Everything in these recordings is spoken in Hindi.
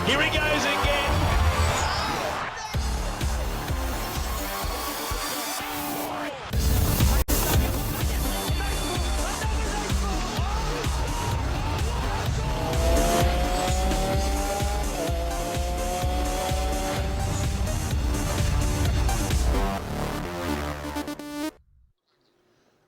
Here he goes again.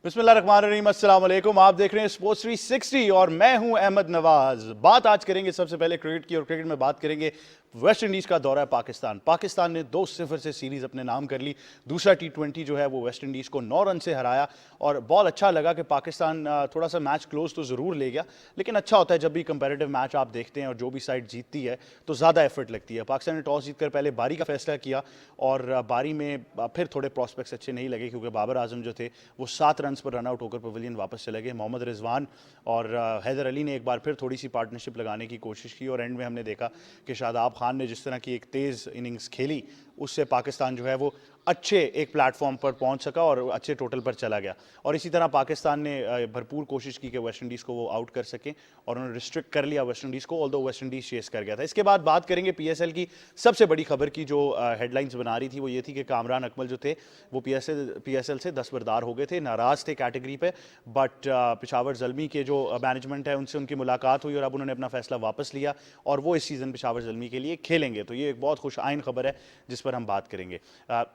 बिस्मिल्लाहिर्रहमानिर्रहीम, अस्सलाम वालेकुम। आप देख रहे हैं स्पोर्ट्स 360 और मैं हूं अहमद नवाज। बात आज करेंगे सबसे पहले क्रिकेट की, और क्रिकेट में बात करेंगे वेस्ट इंडीज़ का दौरा है पाकिस्तान। पाकिस्तान ने 2-0 से सीरीज़ अपने नाम कर ली। दूसरा T20 जो है वो वेस्ट इंडीज़ को 9 रन से हराया और बहुत अच्छा लगा कि पाकिस्तान थोड़ा सा मैच क्लोज तो ज़रूर ले गया, लेकिन अच्छा होता है जब भी कंपैरेटिव मैच आप देखते हैं और जो भी साइड जीतती है तो ज़्यादा एफर्ट लगती है। पाकिस्तान ने टॉस जीतकर पहले बारी का फैसला किया और बारी में फिर थोड़े प्रॉस्पेक्ट्स अच्छे नहीं लगे क्योंकि बाबर आजम जो थे वो 7 रन पर रन आउट होकर पवेलियन वापस चले गए। मोहम्मद रिजवान और हैदर अली ने एक बार फिर थोड़ी सी पार्टनरशिप लगाने की कोशिश की और एंड में हमने देखा कि शादाब खान ने जिस तरह की एक तेज़ इनिंग्स खेली उससे पाकिस्तान जो है वो अच्छे एक प्लेटफॉर्म पर पहुंच सका और अच्छे टोटल पर चला गया। और इसी तरह पाकिस्तान ने भरपूर कोशिश की कि वेस्ट इंडीज़ को वो आउट कर सकें और उन्होंने रिस्ट्रिक्ट कर लिया वेस्ट इंडीज़ को, ऑल्दो वेस्ट इंडीज़ चेस कर गया था। इसके बाद बात करेंगे PSL की सबसे बड़ी खबर की जो हेडलाइंस बना रही थी वो ये थी कि कामरान अकमल जो थे वो PSL से दस्तबरदार हो गए थे, नाराज़ थे कैटेगरी पे, बट पेशावर ज़ल्मी के जो मैनेजमेंट है उनसे उनकी मुलाकात हुई और अब उन्होंने अपना फैसला वापस लिया और वो इस सीज़न पेशावर ज़ल्मी के लिए खेलेंगे। तो ये एक बहुत खुश आइन खबर है जिस पर हम बात करेंगे।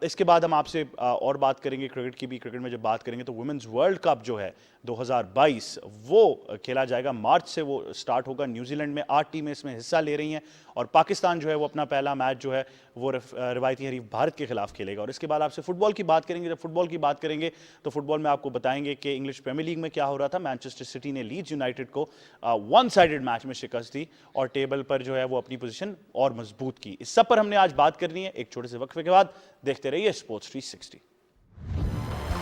इसके बाद हम आपसे और बात करेंगे क्रिकेट की भी। क्रिकेट में जब बात करेंगे तो वुमेन्स वर्ल्ड कप जो है 2022 वो खेला जाएगा, मार्च से वो स्टार्ट होगा। न्यूजीलैंड में 8 टीमें इसमें हिस्सा ले रही हैं और पाकिस्तान जो है वो अपना पहला मैच जो है वो रिवायती हरीफ भारत के खिलाफ खेलेगा। और इसके बाद आपसे फुटबॉल की बात करेंगे। जब फुटबॉल की बात करेंगे तो फुटबॉल में आपको बताएंगे कि इंग्लिश प्रीमियर लीग में क्या हो रहा था। मैनचेस्टर सिटी ने लीड्स यूनाइटेड को वन साइडेड मैच में शिकस्त दी और टेबल पर जो है वो अपनी पोजीशन और मजबूत की। इस सब पर हमने आज बात करनी है एक छोटे से वक्फे के बाद। देखते रहिए sports 360।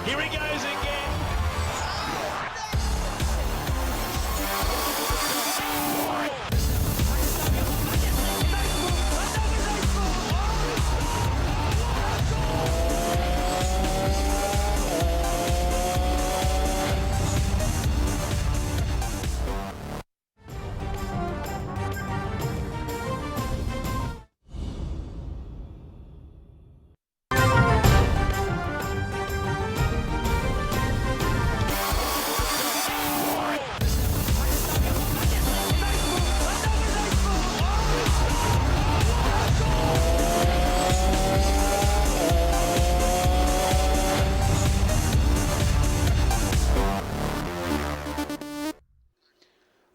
Here he goes again.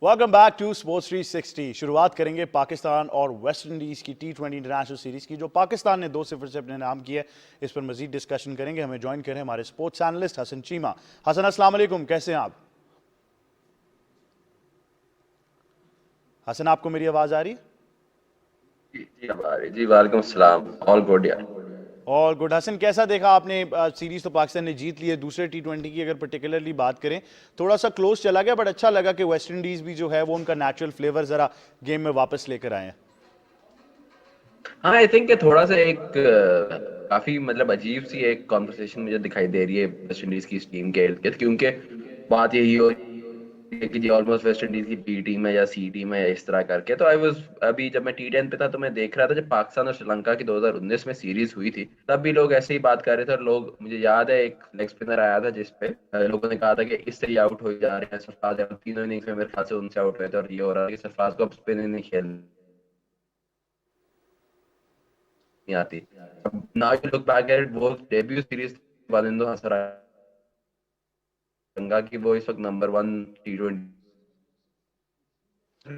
Welcome back to sports 360। शुरुआत करेंगे पाकिस्तान और वेस्ट इंडीज़ की T20 इंटरनेशनल सीरीज़ की जो पाकिस्तान ने 2-0 से अपने नाम की है। इस पर मजीद डिस्कशन करेंगे। हमें ज्वाइन करें हमारे स्पोर्ट्स एनालिस्ट हसन चीमा। हसन, अस्सलाम वालेकुम, कैसे हैं आप? हसन, आपको मेरी आवाज़ आ रही है? जी वालेकुम सलाम। ऑल गुड यार। और गुड। हसन, कैसा देखा आपने सीरीज? तो पाकिस्तान ने जीत ली है। दूसरे T20 की अगर पर्टिकुलरली बात करें थोड़ा सा क्लोज चला गया, बट अच्छा लगा कि वेस्ट इंडीज भी जो है वो उनका नेचुरल फ्लेवर जरा गेम में वापस लेकर आए हैं। हाँ, आई थिंक थोड़ा सा एक काफी मतलब अजीब सी एक कॉन्वर्सेशन मुझे दिखाई दे रही है वेस्ट इंडीज की इस टीम के इर्द गिर्द, क्योंकि बात यही हो रही है कि जी ऑलमोस्ट वेस्ट इंडीज की बी टीम है या सी टीम है या इस तरह करके। तो आई वाज अभी जब मैं T10 पे था तो मैं देख रहा था जब पाकिस्तान और श्रीलंका की 2019 में सीरीज हुई थी, तब भी लोग ऐसे ही बात कर रहे थे और लोग, मुझे याद है एक लेग स्पिनर आया था जिसपे लोगों ने कहा था कि इससे ही आउट हो जा रहे हैं सरफराज अहमद, तीनों इनिंग्स में मेरे ख्याल से उनसे आउट हुए थे और ये हो रहा है कि सरफराज को अब स्पिन नहीं खेल नहीं आती। Now you look back at वो डेब्यू सीरीज वालिंदो हसरंगा की, वो इस वक्त नंबर 1 T20।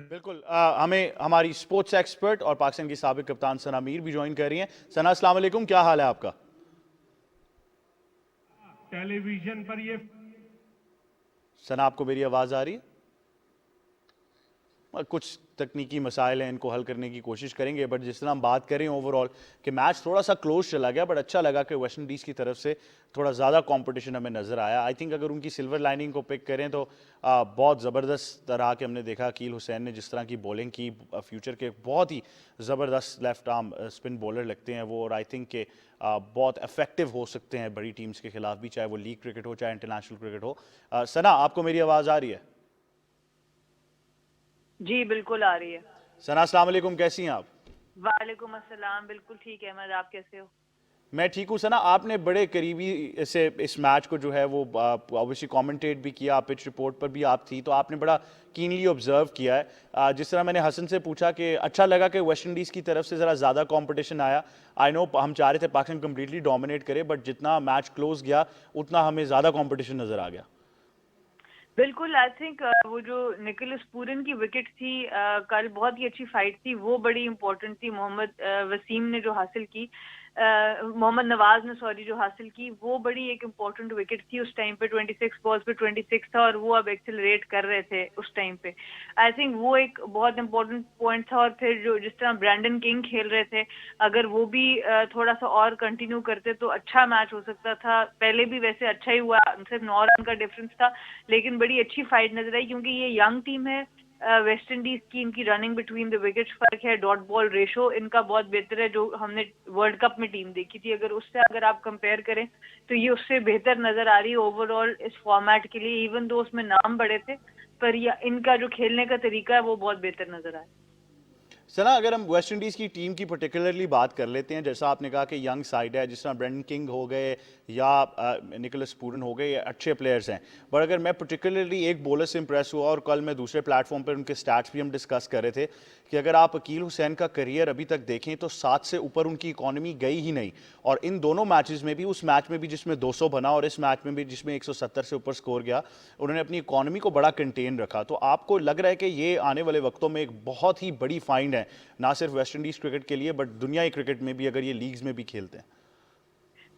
बिल्कुल। हमें हमारी स्पोर्ट्स एक्सपर्ट और पाकिस्तान की साबिक कप्तान सना मीर भी ज्वाइन कर रही हैं। सना, अस्सलाम वालेकुम, क्या हाल है आपका? टेलीविजन पर ये सना, आपको मेरी आवाज़ आ रही है? कुछ तकनीकी मसाइल हैं, इनको हल करने की कोशिश करेंगे। बट जिस तरह हम बात करें ओवरऑल कि मैच थोड़ा सा क्लोज चला गया, बट अच्छा लगा कि वेस्ट इंडीज़ की तरफ से थोड़ा ज़्यादा कंपटीशन हमें नज़र आया। आई थिंक अगर उनकी सिल्वर लाइनिंग को पिक करें तो बहुत ज़बरदस्त तरह के हमने देखा। अकील हुसैन ने जिस तरह की बॉलिंग की, फ्यूचर के बहुत ही ज़बरदस्त लेफ्ट आर्म स्पिन बॉलर लगते हैं वो, और आई थिंक के बहुत इफेक्टिव हो सकते हैं बड़ी टीम्स के खिलाफ भी, चाहे वो लीग क्रिकेट हो चाहे इंटरनेशनल क्रिकेट हो। सना, आपको मेरी आवाज़ आ रही है? जी बिल्कुल आ रही है। सना, अस्सलाम वालेकुम, कैसी हैं आप? वालेकुम अस्सलाम, बिल्कुल ठीक है अहमद, आप कैसे हो? मैं ठीक हूँ सना। आपने बड़े करीबी से इस मैच को जो है वो ऑब्वियसली कमेंटेट भी किया, पिच रिपोर्ट पर भी आप थी, तो आपने बड़ा कीनली ऑब्जर्व किया है। जिस तरह मैंने हसन से पूछा कि अच्छा लगा कि वेस्ट इंडीज़ की तरफ से ज़रा ज़्यादा कंपटीशन आया। आई नो हम चाह रहे थे पाकिस्तान कम्प्लीटली डोमिनेट करे, बट जितना मैच क्लोज गया उतना हमें ज़्यादा कॉम्पिटिशन नज़र आ गया। बिल्कुल, आई थिंक वो जो निकोलस पूरन की विकेट थी कल, बहुत ही अच्छी फाइट थी, वो बड़ी इंपॉर्टेंट थी। मोहम्मद वसीम ने जो हासिल की, मोहम्मद नवाज ने सॉरी जो हासिल की, वो बड़ी एक इम्पोर्टेंट विकेट थी उस टाइम पे। 26 बॉल्स पे 26 था और वो अब एक्सेलरेट कर रहे थे उस टाइम पे। आई थिंक वो एक बहुत इंपॉर्टेंट पॉइंट था। और फिर जो जिस तरह ब्रैंडन किंग खेल रहे थे, अगर वो भी थोड़ा सा और कंटिन्यू करते तो अच्छा मैच हो सकता था। पहले भी वैसे अच्छा ही हुआ, सिर्फ 9 रन का डिफरेंस था, लेकिन बड़ी अच्छी फाइट नजर आई क्योंकि ये यंग टीम है वेस्ट इंडीज की। इनकी रनिंग बिटवीन द विकेट्स फर्क है, डॉट बॉल रेशो इनका बहुत बेहतर है जो हमने वर्ल्ड कप में टीम देखी थी। अगर उससे अगर आप कंपेयर करें तो ये उससे बेहतर नजर आ रही है ओवरऑल इस फॉर्मेट के लिए। इवन दो उसमें नाम बड़े थे, पर इनका जो खेलने का तरीका है वो बहुत बेहतर नजर आया। सना, अगर हम वेस्ट इंडीज़ की टीम की पर्टिकुलरली बात कर लेते हैं, जैसा आपने कहा कि यंग साइड है, जिस तरह ब्रेंडन किंग हो गए या निकोलस पूरन हो गए, ये अच्छे प्लेयर्स हैं। बट अगर मैं पर्टिकुलरली एक बॉलर से इंप्रेस हुआ, और कल मैं दूसरे प्लेटफॉर्म पर उनके स्टैट्स भी हम डिस्कस कर रहे थे कि अगर आप अकील हुसैन का करियर अभी तक देखें तो 7 से ऊपर उनकी इकॉनमी गई ही नहीं। और इन दोनों मैचेस में भी, उस मैच में भी जिसमें 200 बना और इस मैच में भी जिसमें 170 से ऊपर स्कोर गया, उन्होंने अपनी इकॉनमी को बड़ा कंटेन रखा। तो आपको लग रहा है कि ये आने वाले वक्तों में एक बहुत ही बड़ी फाइंड है, ना सिर्फ वेस्ट इंडीज क्रिकेट के लिए बट दुनियाई क्रिकेट में भी, अगर ये लीग्स में भी खेलते हैं?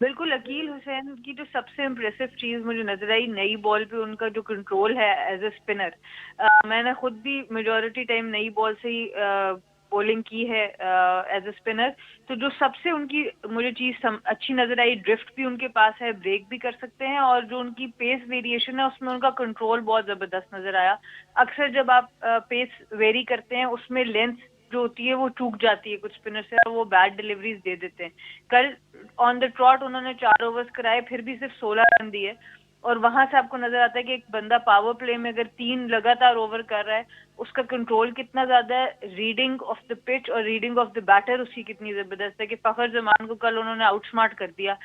बिल्कुल, अकील हुसैन की जो सबसे इम्प्रेसिव चीज मुझे नजर आई, नई बॉल पे उनका जो कंट्रोल है एज ए स्पिनर। मैंने खुद भी मेजॉरिटी टाइम नई बॉल से ही बॉलिंग की है एज ए स्पिनर। तो जो सबसे उनकी मुझे चीज अच्छी नजर आई, ड्रिफ्ट भी उनके पास है, ब्रेक भी कर सकते हैं, और जो उनकी पेस वेरिएशन है उसमें उनका कंट्रोल बहुत जबरदस्त नजर आया। अक्सर जब आप पेस वेरी करते हैं उसमें लेंथ जो होती है वो चूक जाती है कुछ स्पिनर से, और वो बैड डिलीवरीज दे देते हैं। कल ऑन द ट्रॉट उन्होंने 4 ओवर्स कराए, फिर भी सिर्फ 16 रन दिए। और वहां से आपको नजर आता है कि एक बंदा पावर प्ले में अगर 3 लगातार ओवर कर रहा है, उसका कंट्रोल कितना ज्यादा है, रीडिंग ऑफ द पिच और रीडिंग ऑफ द बैटर उसकी कितनी जबरदस्त है कि फखर जमान को कल उन्होंने आउटस्मार्ट कर दिया।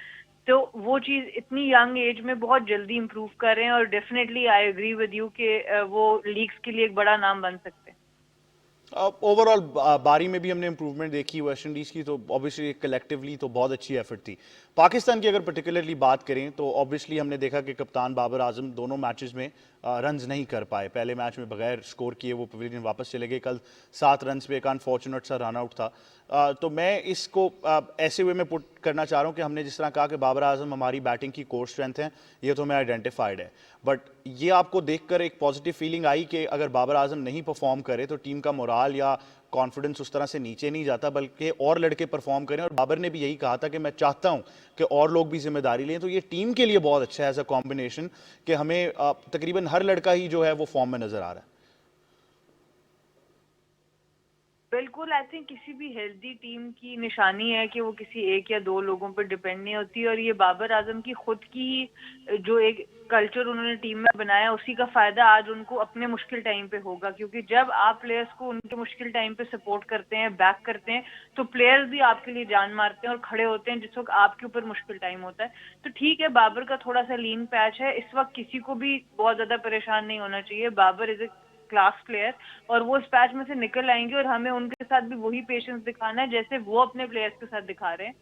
तो वो चीज इतनी यंग एज में बहुत जल्दी इंप्रूव कर रहे हैं, और definitely I agree with you कि वो लीग्स के लिए एक बड़ा नाम बन सकते हैं। ओवरऑल बारी में भी हमने इंप्रूवमेंट देखी वेस्ट इंडीज़ की, तो ऑब्वियसली कलेक्टिवली तो बहुत अच्छी एफर्ट थी। पाकिस्तान की अगर पर्टिकुलरली बात करें तो ऑब्वियसली हमने देखा कि कप्तान बाबर आजम दोनों मैचेस में रन्स नहीं कर पाए। पहले मैच में बगैर स्कोर किए वो पवेलियन वापस चले गए। कल 7 रन्स पे एक अनफॉर्चुनेट सा रन आउट था। तो मैं इसको ऐसे वे में पुट करना चाह रहा हूँ कि हमने जिस तरह कहा कि बाबर आजम हमारी बैटिंग की कोर स्ट्रेंथ है, ये तो हमें आइडेंटिफाइड है। बट ये आपको देखकर एक पॉजिटिव फीलिंग आई कि अगर बाबर आजम नहीं परफॉर्म करे तो टीम का मोराल या कॉन्फिडेंस उस तरह से नीचे नहीं जाता, बल्कि और लड़के परफॉर्म करें। और बाबर ने भी यही कहा था कि मैं चाहता हूं कि और लोग भी जिम्मेदारी लें। तो ये टीम के लिए बहुत अच्छा है एज अ कॉम्बिनेशन कि हमें तकरीबन हर लड़का ही जो है वो फॉर्म में नजर आ रहा है। बिल्कुल, आई थिंक किसी भी हेल्दी टीम की निशानी है कि वो किसी एक या दो लोगों पर डिपेंड नहीं होती। और ये बाबर आजम की खुद की जो एक कल्चर उन्होंने टीम में बनाया, उसी का फायदा आज उनको अपने मुश्किल टाइम पे होगा। क्योंकि जब आप प्लेयर्स को उनके मुश्किल टाइम पे सपोर्ट करते हैं, बैक करते हैं, तो प्लेयर्स भी आपके लिए जान मारते हैं और खड़े होते हैं जिस वक्त आपके ऊपर मुश्किल टाइम होता है। तो ठीक है, बाबर का थोड़ा सा लीन पैच है इस वक्त, किसी को भी बहुत ज्यादा परेशान नहीं होना चाहिए। Babar is a class player, और वो इस पैच में से निकल आएंगे, और हमें उनके साथ भी वही पेशेंस दिखाना है जैसे वो अपने प्लेयर्स के साथ दिखा रहे हैं।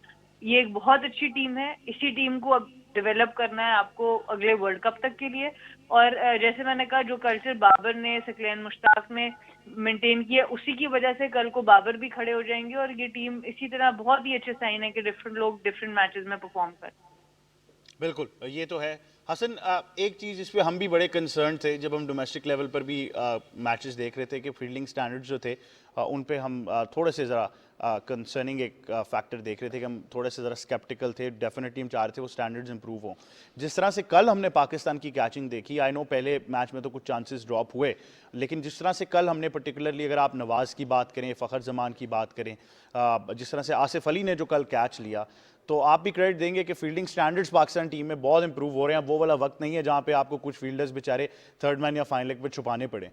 ये एक बहुत अच्छी टीम है, इसी टीम को अब डेवलप करना है आपको अगले वर्ल्ड कप तक के लिए। और जैसे मैंने कहा, जो कल्चर बाबर ने, सकलैन मुश्ताक ने मेंटेन किया, उसी की वजह से कल को बाबर भी खड़े हो जाएंगे। और ये टीम इसी तरह बहुत ही अच्छे साइन है कि डिफरेंट लोग डिफरेंट मैचेस में परफॉर्म करें। बिल्कुल, ये तो है। हसन, एक चीज़ इस पे हम भी बड़े कंसर्न थे जब हम डोमेस्टिक लेवल पर भी मैचेस देख रहे थे कि फील्डिंग स्टैंडर्ड्स जो थे उन पे हम थोड़े से ज़रा कंसर्निंग एक फैक्टर देख रहे थे कि हम थोड़े से ज़रा स्केप्टिकल थे। डेफिनेटली हम चाह रहे थे वो स्टैंडर्ड्स इंप्रूव हों। जिस तरह से कल हमने पाकिस्तान की कैचिंग देखी, आई नो पहले मैच में तो कुछ चांसेस ड्रॉप हुए, लेकिन जिस तरह से कल हमने पर्टिकुलरली, अगर आप नवाज़ की बात करें, फ़खर जमान की बात करें, जिस तरह से आसिफ अली ने जो कल कैच लिया, तो आप भी क्रेडिट देंगे कि फील्डिंग स्टैंडर्ड्स पाकिस्तान टीम में बहुत इंप्रूव हो रहे हैं। वो वाला वक्त नहीं है जहां पे आपको कुछ फील्डर्स बेचारे थर्ड मैन या फाइन लेग पे छुपाने पड़े।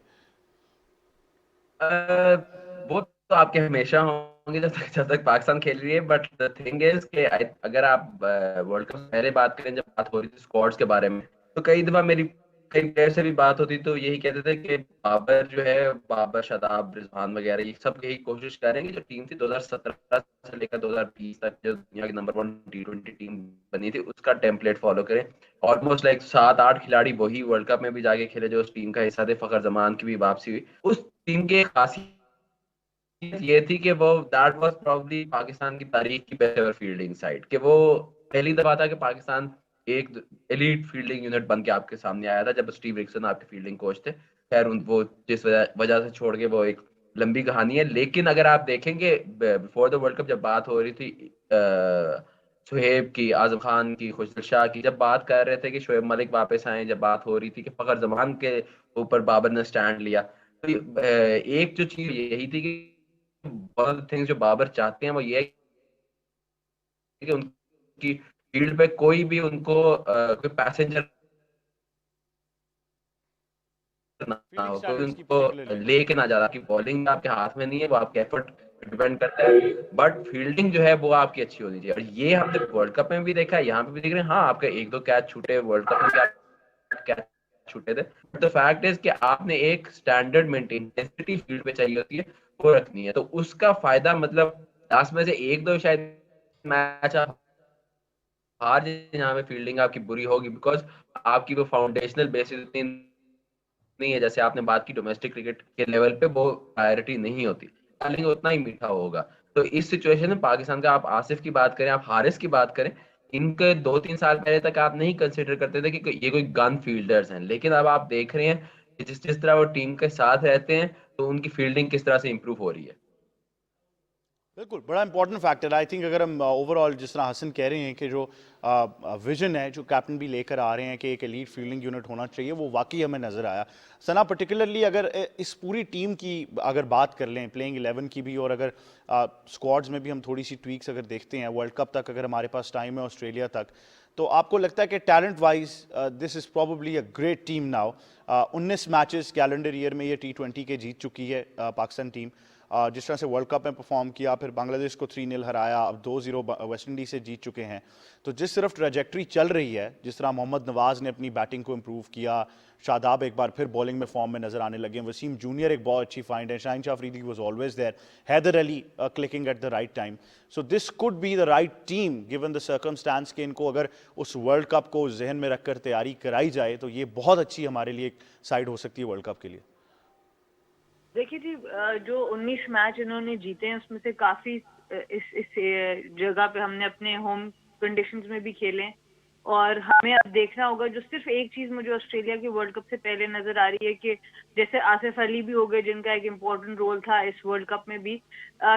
वो तो आपके हमेशा जब तक पाकिस्तान खेल रही है, बट द थिंग इज कि अगर आप वर्ल्ड कप से पहले बात करें, जब बात हो रही थी स्क्वाड्स के बारे में, तो कई दफा मेरी कई प्लेयर से भी बात होती तो यही कहते थे कि बाबर जो है, बाबर, शादाब, रिजवान वगैरह, ये सब यही कोशिश कर रहे हैं कि जो टीम थी 2017 से लेकर 2020 तक, जो दुनिया की नंबर 1 T20 टीम बनी थी, उसका टेम्पलेट फॉलो करें। ऑलमोस्ट लाइक 7-8 खिलाड़ी वही वर्ल्ड कप में भी जाके खेले जो उस टीम का हिस्सा थे। फखर जमान की भी वापसी हुई। उस टीम की खासियत ये थी कि वो दैट वाज प्रॉब्ली पाकिस्तान की तारीख की बेस्ट एवर फील्डिंग साइड, कि वो पहली दफा था कि पाकिस्तान एक एलीट फील्डिंग यूनिट बन के आपके सामने आया था, जब स्टीव रिक्सन आपके फील्डिंग कोच थे। खैर वो जिस वजह से छोड़ के वो एक लंबी कहानी है। लेकिन अगर आप देखेंगे बिफोर द वर्ल्ड कप जब बात हो रही थी शुएब की, आजम खान की, खुशदिल शाह की, जब बात कर रहे थे कि शोएब मलिक वापस आए, जब बात हो रही थी कि फखर जमान के ऊपर बाबर ने स्टैंड लिया, तो एक जो चीज यही थी कि वन ऑफ द थिंग्स जो बाबर चाहते हैं वो ये है कि उनकी फील्ड पे कोई भी उनको कोई पैसेंजर ना फील्डिंग हो, कोई स्टैंडर्ड्स की उनको पर्टिकुलरली। लेके ना जाता। कि बॉलिंग आपके हाथ में नहीं है, वो आपके एफर्ट डिपेंड करता है, बट फील्डिंग जो है वो आपकी अच्छी होनी चाहिए। और ये हमने वर्ल्ड कप में भी देखा है, यहाँ पे भी देख रहे हैं। हाँ, आपके 1-2 कैच छूटे, वर्ल्ड कप में भी आप कैच छूटे थे, बट द फैक्ट इज कि आपने एक स्टैंडर्ड मेंटेन, इंटेंसिटी फील्ड पे चाहिए होती है, वो रखनी है। तो उसका फायदा मतलब लास्ट में से 1-2 शायद मैच आप हार जाए जहाँ पे फील्डिंग आपकी बुरी होगी, बिकॉज आपकी वो फाउंडेशनल बेसिस इतनी नहीं है। जैसे आपने बात की डोमेस्टिक क्रिकेट के लेवल पे वो प्रायोरिटी नहीं होती, बॉलिंग उतना ही मीठा होगा। तो इस सिचुएशन में पाकिस्तान का, आप आसिफ की बात करें, आप हारिस की बात करें, इनके 2-3 साल पहले तक आप नहीं कंसिडर करते थे कि ये कोई गन फील्डर्स हैं, लेकिन अब आप देख रहे हैं कि जिस जिस तरह वो टीम के साथ रहते हैं, तो उनकी फील्डिंग किस तरह से इंप्रूव हो रही है। बिल्कुल, बड़ा इंपॉर्टेंट फैक्टर आई थिंक। अगर हम ओवरऑल जिस तरह हसन कह रहे हैं कि जो विजन है जो कैप्टन भी लेकर आ रहे हैं कि एक एलीट फील्डिंग यूनिट होना चाहिए, वो वाकई हमें नज़र आया। सना, पर्टिकुलरली अगर इस पूरी टीम की अगर बात कर लें, प्लेइंग 11 की भी, और अगर स्क्वाड्स में भी हम थोड़ी सी ट्वीक्स अगर देखते हैं, वर्ल्ड कप तक अगर हमारे पास टाइम है, ऑस्ट्रेलिया तक, तो आपको लगता है कि talent wise this is probably a great team now. 19 matches calendar year में ये T20 के जीत चुकी है पाकिस्तान टीम। जिस तरह से वर्ल्ड कप में परफॉर्म किया, फिर बांग्लादेश को 3-0 हराया, अब 2-0 वेस्ट इंडीज से जीत चुके हैं। तो जिस तरफ ट्रैजेक्टरी चल रही है, जिस तरह मोहम्मद नवाज ने अपनी बैटिंग को इम्प्रूव किया, शादाब एक बार फिर बॉलिंग में फॉर्म में नजर आने लगे, वसीम जूनियर एक बहुत अच्छी फाइंड है, Shaheen Shah Afridi was always there, Haider Ali clicking at the right time. So this could be the right team given the circumstance कि इनको अगर उस वर्ल्ड कप को जहन में रखकर तैयारी कराई जाए तो ये बहुत अच्छी हमारे लिए एक साइड हो सकती है वर्ल्ड कप के लिए। देखिए जी, जो 19 मैच इन्होंने जीते हैं उसमें से काफी इस जगह पे हमने अपने होम कंडीशंस में भी खेले, और हमें अब देखना होगा। जो सिर्फ एक चीज मुझे ऑस्ट्रेलिया के वर्ल्ड कप से पहले नजर आ रही है कि जैसे आसिफ अली भी हो गए, जिनका एक इम्पोर्टेंट रोल था इस वर्ल्ड कप में भी,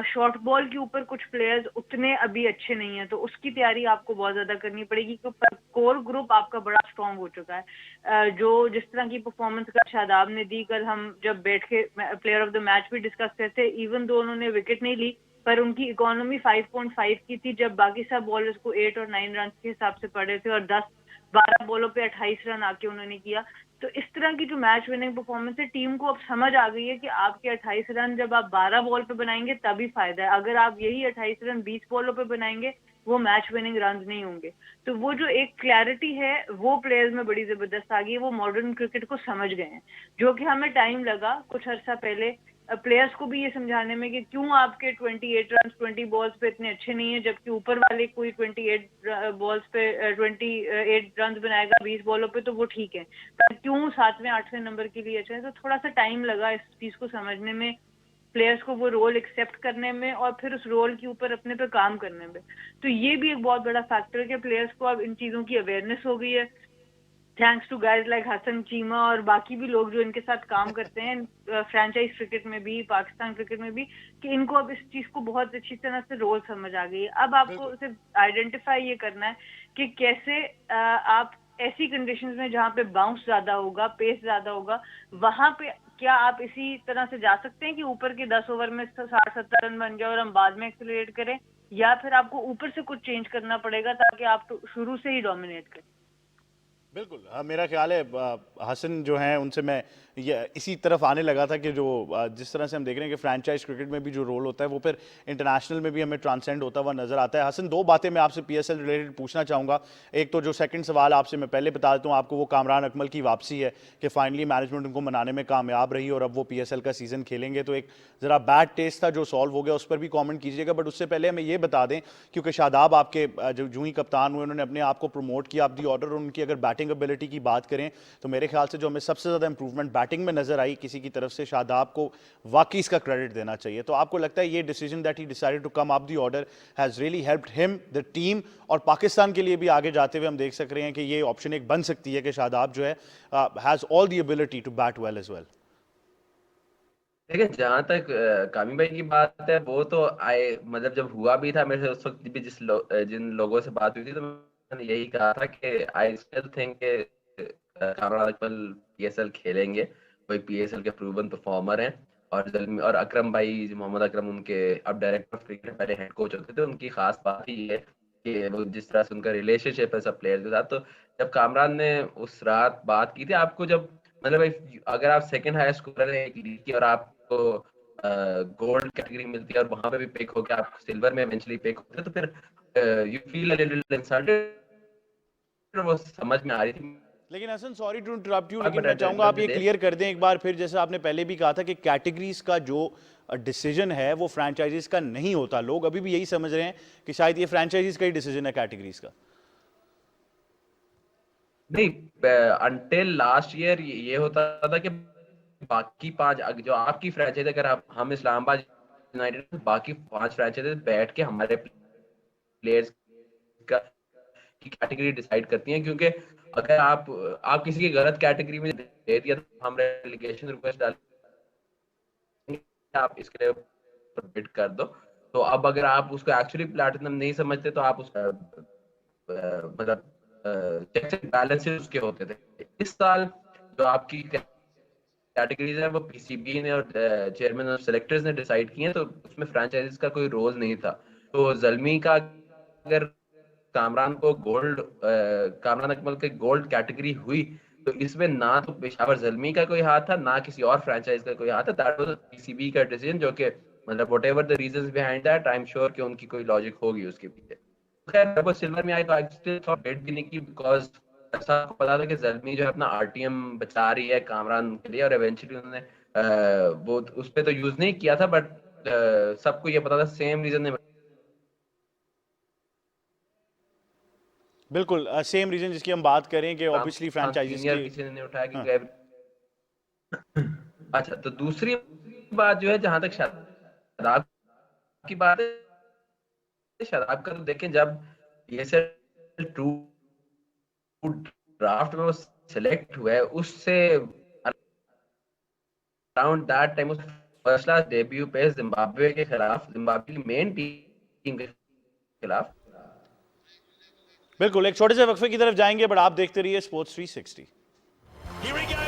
शॉर्ट बॉल के ऊपर कुछ प्लेयर्स उतने अभी अच्छे नहीं है, तो उसकी तैयारी आपको बहुत ज्यादा करनी पड़ेगी, क्योंकि कोर ग्रुप आपका बड़ा स्ट्रांग हो चुका है। जो जिस तरह की परफॉर्मेंस कल शादाब ने दी, कल हम जब बैठ के प्लेयर ऑफ द मैच भी डिस्कस करते, इवन दो उन्होंने विकेट नहीं ली, पर उनकी इकोनॉमी 5.5 की थी, जब बाकी सब बॉलर्स को 8 और 9 रन के हिसाब से पड़े थे, और 10-12 बॉलों पे 28 रन आके उन्होंने किया। तो इस तरह की जो मैच विनिंग परफॉर्मेंस है, टीम को अब समझ आ गई है कि आपके 28 रन जब आप 12 बॉल पे बनाएंगे तभी फायदा है। अगर आप यही 28 रन 20 बॉलों पे बनाएंगे, वो मैच विनिंग रन नहीं होंगे। तो वो जो एक क्लैरिटी है वो प्लेयर्स में बड़ी जबरदस्त आ गई है, वो मॉडर्न क्रिकेट को समझ गए हैं, जो कि हमें टाइम लगा कुछ अर्सा पहले प्लेयर्स को भी ये समझाने में कि क्यों आपके 28 रन 20 बॉल्स पे इतने अच्छे नहीं है, जबकि ऊपर वाले कोई 28 बॉल्स पे 28 रन बनाएगा 20 बॉलों पे, तो वो ठीक है, पर क्यों 7वें 8वें नंबर के लिए अच्छा है। तो थोड़ा सा टाइम लगा इस चीज को समझने में, प्लेयर्स को वो रोल एक्सेप्ट करने में, और फिर उस रोल के ऊपर अपने पे काम करने में। तो ये भी एक बहुत बड़ा फैक्टर है कि प्लेयर्स को अब इन चीजों की अवेयरनेस हो गई है, thanks to guys like Hasan, Cheema और बाकी भी लोग जो इनके साथ काम करते हैं फ्रेंचाइज क्रिकेट में भी, पाकिस्तान क्रिकेट में भी, कि इनको अब इस चीज को बहुत अच्छी तरह से रोल समझ आ गई है। अब आपको सिर्फ आइडेंटिफाई ये करना है कि कैसे आप ऐसी कंडीशंस में जहाँ पे बाउंस ज्यादा होगा, पेस ज्यादा होगा, वहां पे क्या आप इसी तरह से जा सकते हैं कि ऊपर के 10 ओवर में 60-70 रन बन जाए और हम बाद में एक्सेलरेट करें, या फिर आपको ऊपर से कुछ चेंज करना पड़ेगा ताकि आप शुरू से ही डोमिनेट करें। बिल्कुल मेरा ख्याल है हसन जो हैं उनसे मैं ये इसी तरफ आने लगा था कि जो जिस तरह से हम देख रहे हैं कि फ्रैंचाइज क्रिकेट में भी जो रोल होता है वो फिर इंटरनेशनल में भी हमें ट्रांसेंड होता हुआ नजर आता है। हसन, दो बातें मैं आपसे पीएसएल रिलेटेड पूछना चाहूँगा। एक तो जो सेकंड सवाल आपसे मैं पहले बता देता हूँ आपको, वो कामरान अकमल की वापसी है कि फाइनली मैनेजमेंट उनको मनाने में कामयाब रही और अब वो पीएसएल का सीजन खेलेंगे। तो एक ज़रा बैड टेस्ट था जो सॉल्व हो गया, उस पर भी कॉमेंट कीजिएगा। बट उससे पहले हमें ये बता दें, क्योंकि शादाब आपके जो ही कप्तान हुए उन्होंने अपने आप को प्रमोट किया ऑफ दी ऑर्डर, उनकी अगर बैटिंग एबिलिटी की बात करें तो मेरे ख्याल से जो हमें सबसे ज़्यादा इंप्रूवमेंट बैटिंग में नजर आई किसी की तरफ से, शादाब को वाकई इसका क्रेडिट देना चाहिए। तो आपको लगता है ये decision that he decided to come up the order has really helped him, the team, और पाकिस्तान के लिए भी आगे जाते हुए हम देख सक रहे हैं कि ये ऑप्शन एक बन सकती है कि शादाब जो है has all the ability to bat well as well? देखिए, जहां तक कामी भाई की बात है, वो तो आए मतलब जब हुआ भी था मेरे से उस वक्त भी जिन लोगों से बात हुई थी, तो मैंने यही कहा था कि I still think Kamran Akmal PSL खेलेंगे। वो एक पीएसएल के प्रूवन परफॉर्मर हैं। और अकरम भाई, मोहम्मद अकरम, उनके अब डायरेक्टर ऑफ क्रिकेट, पहले हेड कोच होते थे। उनकी खास बात ही है कि वो जिस तरह से उनका रिलेशनशिप है सब प्लेयर्स के साथ। तो जब कामरान ने उस रात बात की थी, आपको जब मतलब अगर आप सेकंड हाईएस्ट स्कोरर है एक लीग की और आपको गोल्ड कैटेगरी मिलती है और वहां पे भी पिक होकर आप सिल्वर में इवेंचुअली पिक होते हैं, तो फिर you feel a little insulted. वो समझ में आ रही थी। लेकिन Hasan, sorry to interrupt you, लेकिन बट मैं एट द चाहूंगा एंड ऑफ आप द ये डे, क्लियर कर दें एक बार फिर, जैसे आपने पहले भी कहा था कि कैटेगरीज का जो डिसीजन है वो फ्रैंचाइजीज का नहीं होता। लोग अभी भी यही समझ रहे हैं कि शायद ये फ्रैंचाइजीज का ही डिसीजन है कैटेगरीज का। नहीं, अंटिल लास्ट ईयर ये होता था कि बाकी पांच जो आपकी फ्रैंचाइज, अगर हम इस्लामाबाद यूनाइटेड, बाकी पांच फ्रैंचाइज बैठ के हमारे प्लेयर्स का की कैटेगरी डिसाइड करती हैं। क्योंकि अगर आप किसी की गलत कैटेगरी में दे दिया तो हम रेलीगेशन रिक्वेस्ट डालेंगे, आप इसके लिए बिड कर दो। तो अब अगर आप उसको एक्चुअली प्लैटिनम नहीं समझते तो आप उसका मतलब चेक्स एंड बैलेंसेस उसके होते थे। इस साल जो आपकी कैटेगरीज है वो पीसीबी ने और चेयरमैन और सेलेक्टर्स ने डिसाइड किए हैं, तो उसमें फ्रैंचाइजीज का कोई रोल नहीं था। तो जल्मी का अगर कामरान अकमल के गोल्ड कैटेगरी हुई, तो इसमें ना तो पेशावर जल्मी का कोई हाथ था, ना किसी और फ्रैंचाइज का कोई हाथ था। दैट वाज पीसीबी का डिसीजन, जो कि मतलब whatever the reasons behind that, I am sure कि उनकी कोई लॉजिक होगी उसके पीछे। खैर, जब वो सिल्वर में आई तो आई स्टिल थॉट बेट भी नहीं की, बिकॉज ऐसा आपको पता था कि जल्मी जो है अपना आरटीएम बचा रही है कामरान के लिए, और इवेंचुअली उन्होंने वो उस पर तो यूज नहीं किया था, बट सबको ये पता था सेम रीजन ने। बिल्कुल सेम रीजन जिसकी हम बात करें कि ऑब्वियसली फ्रैंचाइजीज सीनियर की। किसी ने नहीं उठाया हाँ। क्योंकि अच्छा, तो दूसरी बात जो है, जहां तक शादाब की बात है, शादाब का तो देखें, जब पीएसएल 2 ड्राफ्ट में वो सिलेक्ट हुआ है, उससे अराउंड दैट टाइम उस फर्स्ट क्लास डेब्यू पे जिम्बाब्वे के खिलाफ, जिम्बाब्वे की मेन टीम के खिलाफ। बिल्कुल एक छोटे से वक्फे की तरफ जाएंगे, बट आप देखते रहिए स्पोर्ट्स 360। Here he goes